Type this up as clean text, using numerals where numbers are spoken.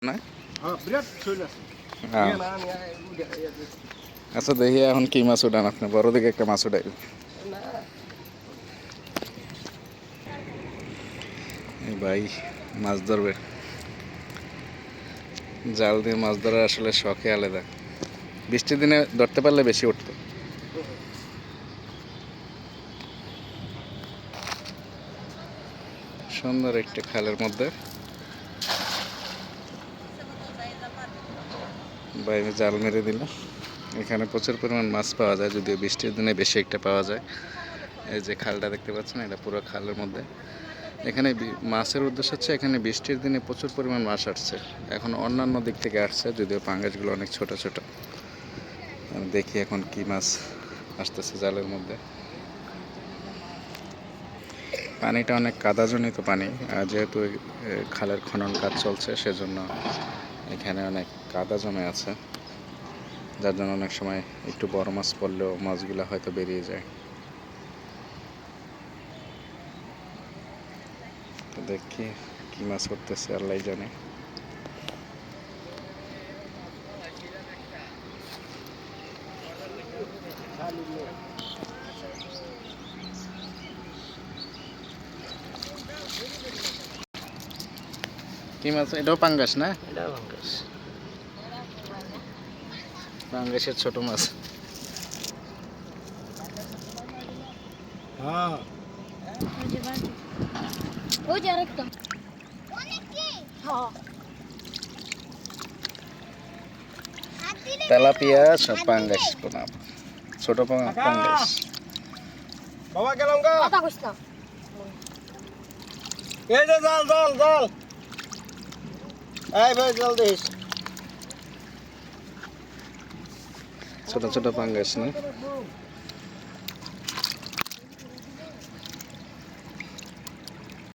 না? বিরাট শৈল আছে। হ্যাঁ। আচ্ছা দেখি এখন কি মাছ উঠান আপনি, বড় দিকে একটা মাছ উঠাই। এই ভাই মাছ ধরবে, জাল দিয়ে মাছ ধরার আসলে শখে আলাদা। বৃষ্টির দিনে ধরতে পারলে বেশি উঠতো। সুন্দর একটা খালের মধ্যে বাইরে জাল মেরে দিল। এখানে প্রচুর পরিমাণ মাছ পাওয়া যায়, যদিও বৃষ্টির দিনে বেশি একটা পাওয়া যায়। এই যে খালটা দেখতে পাচ্ছেন, এটা পুরো খালের মধ্যে। এখানে মাছের উদ্দেশ্য হচ্ছে, এখানে বৃষ্টির দিনে প্রচুর পরিমাণ মাছ আসছে। এখন অন্যান্য দিক থেকে আসছে, যদিও পাঙ্গাসগুলো অনেক ছোট ছোট। আমি দেখি এখন কি মাছ আসতেছে জালের মধ্যে। পানিটা অনেক কাদাজনিত পানি, যেহেতু খালের খনন কাজ চলছে, সেজন্য এখানে অনেক কাদা জমে আছে, যার জন্য অনেক সময় একটু বড় মাছ পড়লেও মাছগুলো হয়তো বেরিয়ে যায়। তো দেখি কি মাছ করতেছে আল্লাহ জানে। কি মাছ? এটাও পাঙ্গাস না? এটাও পাঙ্গাস। পাঙ্গাসের ছোট মাছ। হ্যাঁ ওই যে আরেকটা তেলাপিয়া সব পাঙ্গাস, পোনা ছোট পাঙ্গাস। বাবা গেলাম গা। কথা কইছ না এই যে জাল জাল জাল। এই ভাই জাল দিস। ছোট ছোট পাঙ্গাস না?